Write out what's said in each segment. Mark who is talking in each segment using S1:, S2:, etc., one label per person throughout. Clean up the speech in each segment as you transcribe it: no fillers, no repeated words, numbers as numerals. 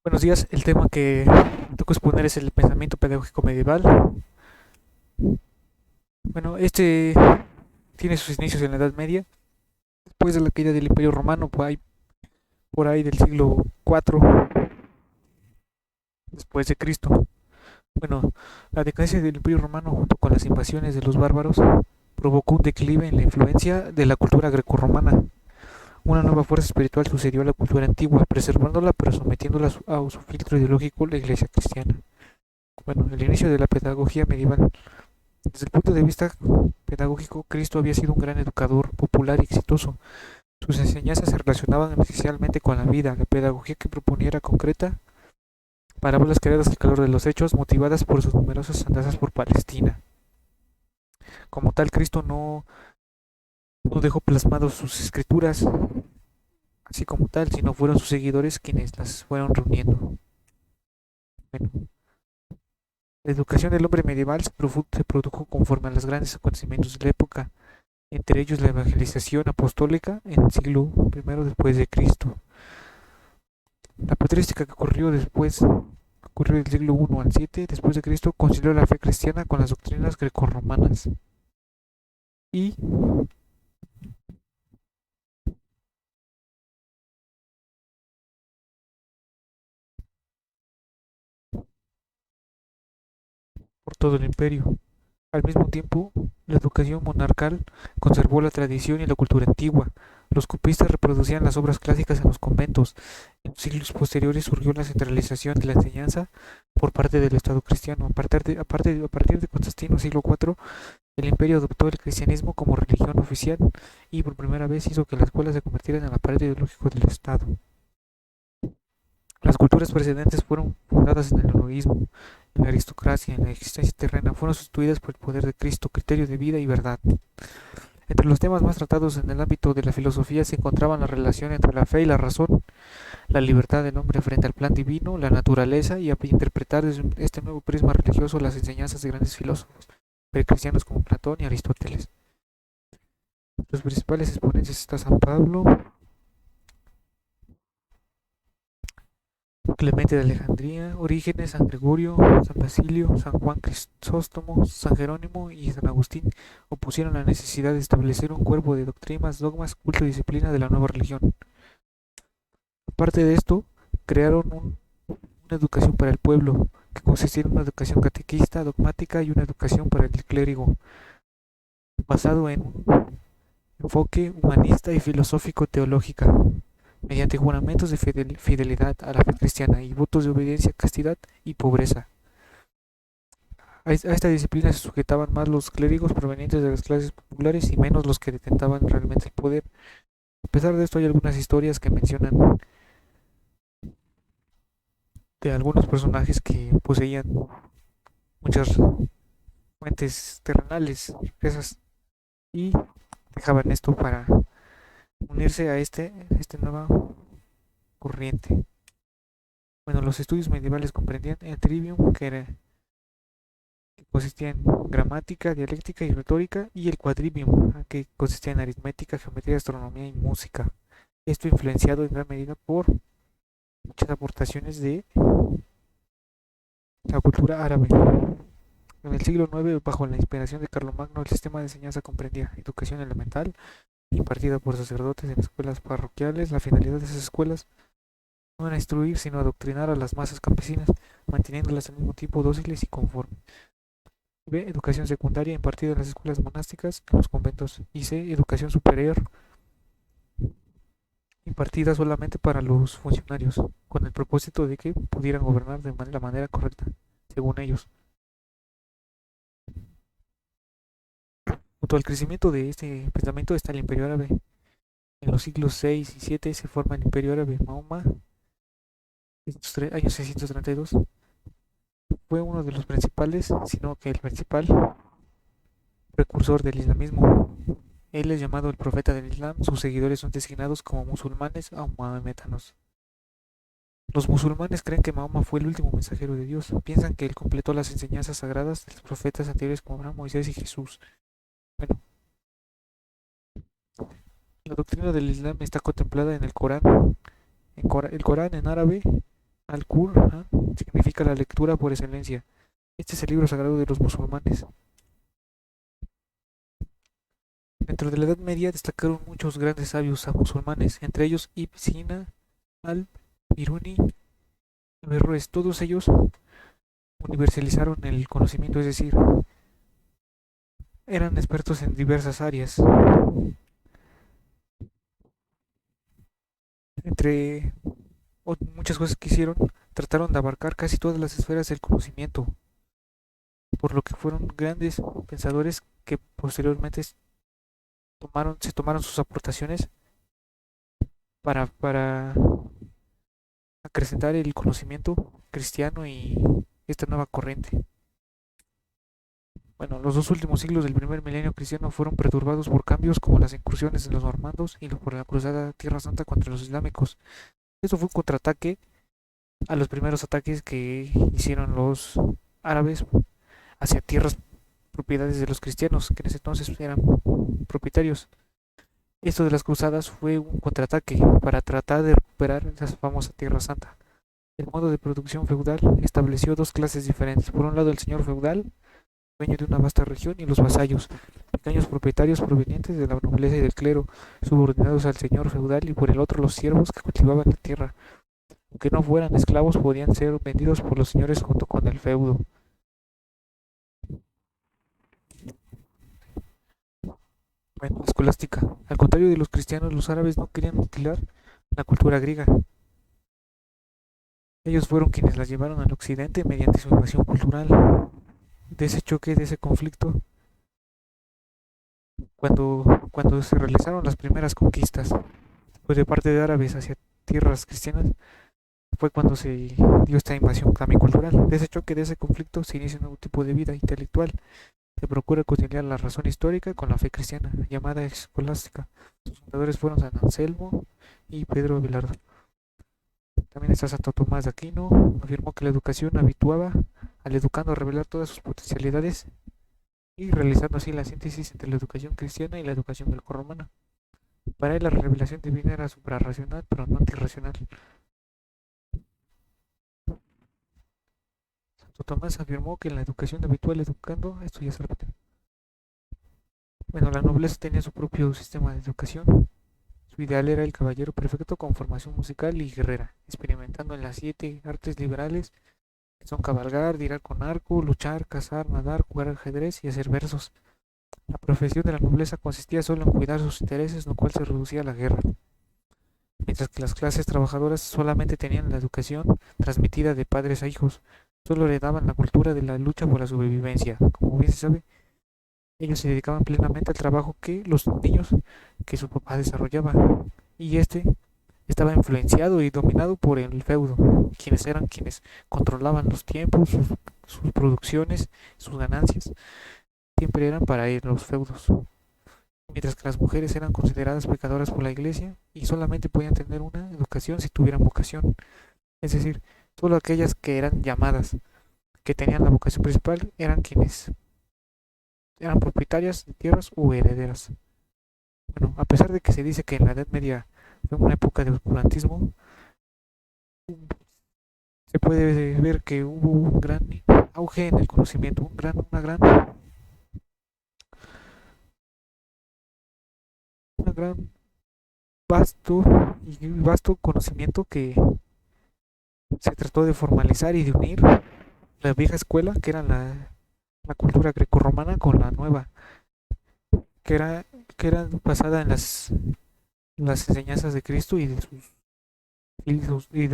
S1: Buenos días, el tema que me toca exponer es el pensamiento pedagógico medieval. Bueno, este tiene sus inicios en la Edad Media, después de la caída del Imperio Romano, por ahí del siglo IV después de Cristo. Bueno, la decadencia del Imperio Romano junto con las invasiones de los bárbaros provocó un declive en la influencia de la cultura grecorromana. Una nueva fuerza espiritual sucedió a la cultura antigua, preservándola pero sometiéndola a su filtro ideológico, la Iglesia cristiana. Bueno, el inicio de la pedagogía medieval. Desde el punto de vista pedagógico, Cristo había sido un gran educador, popular y exitoso. Sus enseñanzas se relacionaban esencialmente con la vida. La pedagogía que proponía era concreta, parábolas creadas al calor de los hechos, motivadas por sus numerosas andanzas por Palestina. Como tal, Cristo no dejó plasmados sus escrituras así como tal, sino fueron sus seguidores quienes las fueron reuniendo. Bueno, la educación del hombre medieval se produjo conforme a los grandes acontecimientos de la época, entre ellos la evangelización apostólica en el siglo I después de Cristo. La patrística que ocurrió del siglo I al 7 después de Cristo, concilió la fe cristiana con las doctrinas grecorromanas. Y por todo el imperio. Al mismo tiempo, la educación monarcal conservó la tradición y la cultura antigua. Los copistas reproducían las obras clásicas en los conventos. En los siglos posteriores surgió la centralización de la enseñanza por parte del Estado cristiano. A partir de Constantino, siglo IV, el imperio adoptó el cristianismo como religión oficial y por primera vez hizo que las escuelas se convirtieran en el aparato ideológico del Estado. Las culturas precedentes fueron fundadas en el heroísmo, en la aristocracia, en la existencia terrena, fueron sustituidas por el poder de Cristo, criterio de vida y verdad. Entre los temas más tratados en el ámbito de la filosofía se encontraban la relación entre la fe y la razón, la libertad del hombre frente al plan divino, la naturaleza y a interpretar desde este nuevo prisma religioso las enseñanzas de grandes filósofos precristianos como Platón y Aristóteles. Los principales exponentes están San Pablo, Clemente de Alejandría, Orígenes, San Gregorio, San Basilio, San Juan Crisóstomo, San Jerónimo y San Agustín opusieron la necesidad de establecer un cuerpo de doctrinas, dogmas, culto y disciplina de la nueva religión. Aparte de esto, crearon una educación para el pueblo, que consistía en una educación catequista, dogmática y una educación para el clérigo, basado en un enfoque humanista y filosófico-teológica, mediante juramentos de fidelidad a la fe cristiana y votos de obediencia, castidad y pobreza. A esta disciplina se sujetaban más los clérigos provenientes de las clases populares y menos los que detentaban realmente el poder. A pesar de esto, hay algunas historias que mencionan de algunos personajes que poseían muchas fuentes terrenales, riquezas, y dejaban esto para unirse a esta nueva corriente. Bueno, los estudios medievales comprendían el trivium, que consistía en gramática, dialéctica y retórica, y el quadrivium, que consistía en aritmética, geometría, astronomía y música. Esto influenciado en gran medida por muchas aportaciones de la cultura árabe. En el siglo IX, bajo la inspiración de Carlomagno, el sistema de enseñanza comprendía educación elemental, impartida por sacerdotes en escuelas parroquiales. La finalidad de esas escuelas no era instruir, sino adoctrinar a las masas campesinas, manteniéndolas al mismo tiempo dóciles y conformes. B. Educación secundaria impartida en las escuelas monásticas, en los conventos. Y C. Educación superior impartida solamente para los funcionarios, con el propósito de que pudieran gobernar de la manera correcta, según ellos. Junto al crecimiento de este pensamiento está el Imperio Árabe. En los siglos 6 y 7 se forma el Imperio Árabe. Mahoma, años 632, fue uno de los principales, sino que el principal precursor del islamismo. Él es llamado el profeta del Islam, sus seguidores son designados como musulmanes o maometanos. Los musulmanes creen que Mahoma fue el último mensajero de Dios, piensan que él completó las enseñanzas sagradas de los profetas anteriores como Abraham, Moisés y Jesús. Bueno, la doctrina del Islam está contemplada en el Corán. El Corán en árabe Al-Qur'an significa la lectura por excelencia. Este es el libro sagrado de los musulmanes. Dentro de la Edad Media destacaron muchos grandes sabios musulmanes, entre ellos Ibn Sina, Al-Biruni, Averroes. Todos ellos universalizaron el conocimiento, es decir, eran expertos en diversas áreas. Entre muchas cosas que hicieron, trataron de abarcar casi todas las esferas del conocimiento, por lo que fueron grandes pensadores que posteriormente se tomaron sus aportaciones para acrecentar el conocimiento cristiano y esta nueva corriente. Bueno, los dos últimos siglos del primer milenio cristiano fueron perturbados por cambios como las incursiones de los normandos y por la cruzada Tierra Santa contra los islámicos. Eso fue un contraataque a los primeros ataques que hicieron los árabes hacia tierras propiedades de los cristianos, que en ese entonces eran propietarios. Esto de las cruzadas fue un contraataque para tratar de recuperar esa famosa Tierra Santa. El modo de producción feudal estableció dos clases diferentes. Por un lado, el señor feudal, dueño de una vasta región, y los vasallos, pequeños propietarios provenientes de la nobleza y del clero, subordinados al señor feudal, y por el otro los siervos que cultivaban la tierra. Aunque no fueran esclavos, podían ser vendidos por los señores junto con el feudo. Bueno, la escolástica. Al contrario de los cristianos, los árabes no querían mutilar la cultura griega. Ellos fueron quienes la llevaron al occidente mediante su invasión cultural. De ese choque, de ese conflicto, cuando se realizaron las primeras conquistas pues de parte de árabes hacia tierras cristianas, fue cuando se dio esta invasión también cultural. De ese choque, de ese conflicto, se inicia un nuevo tipo de vida intelectual. Se procura conciliar la razón histórica con la fe cristiana, llamada escolástica. Sus fundadores fueron San Anselmo y Pedro Abelardo. También está Santo Tomás de Aquino, afirmó que la educación habituaba al educando a revelar todas sus potencialidades y realizando así la síntesis entre la educación cristiana y la educación grecorromana. Para él la revelación divina era suprarracional, pero no antirracional. Santo Tomás afirmó que en la educación habitual educando, esto ya se repite. Bueno, la nobleza tenía su propio sistema de educación. Su ideal era el caballero perfecto con formación musical y guerrera, experimentando en las 7 artes liberales, que son cabalgar, tirar con arco, luchar, cazar, nadar, jugar ajedrez y hacer versos. La profesión de la nobleza consistía solo en cuidar sus intereses, lo cual se reducía a la guerra, mientras que las clases trabajadoras solamente tenían la educación transmitida de padres a hijos, solo le daban la cultura de la lucha por la sobrevivencia. Como bien se sabe, ellos se dedicaban plenamente al trabajo que los niños que su papá desarrollaba, y este estaba influenciado y dominado por el feudo, quienes eran quienes controlaban los tiempos, sus producciones, sus ganancias, siempre eran para él los feudos. Mientras que las mujeres eran consideradas pecadoras por la iglesia y solamente podían tener una educación si tuvieran vocación, es decir, solo aquellas que eran llamadas, que tenían la vocación principal, eran quienes eran propietarias de tierras o herederas. Bueno, a pesar de que se dice que en la Edad Media fue una época de oscurantismo, se puede ver que hubo un gran auge en el conocimiento, una gran vasto conocimiento que se trató de formalizar y de unir la vieja escuela, que era la cultura grecorromana, con la nueva, que era, que era basada en las enseñanzas de Cristo y de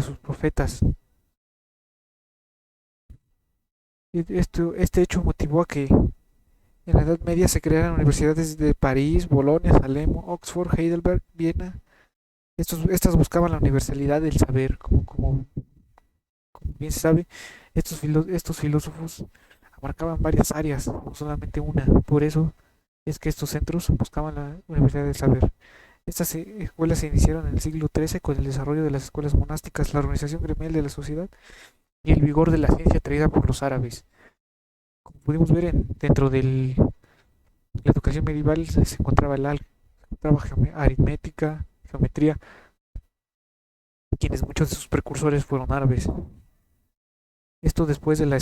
S1: sus profetas. Este hecho motivó a que en la Edad Media se crearan universidades de París, Bolonia, Salem, Oxford, Heidelberg, Viena. Estas buscaban la universalidad del saber, como bien se sabe, estos filósofos abarcaban varias áreas, no solamente una. Por eso es que estos centros buscaban la universidad del saber. Estas escuelas se iniciaron en el siglo XIII con el desarrollo de las escuelas monásticas, la organización gremial de la sociedad y el vigor de la ciencia traída por los árabes. Como pudimos ver dentro de la educación medieval se encontraba el álgebra, se encontraba aritmética, geometría, quienes muchos de sus precursores fueron árabes. Esto después de la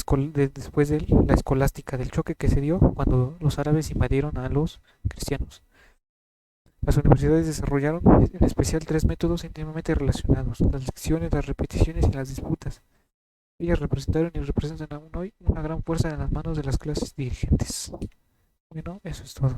S1: escolástica, del choque que se dio cuando los árabes invadieron a los cristianos. Las universidades desarrollaron en especial tres métodos íntimamente relacionados: las lecciones, las repeticiones y las disputas. Ellas representaron y representan aún hoy una gran fuerza en las manos de las clases dirigentes. Bueno, eso es todo.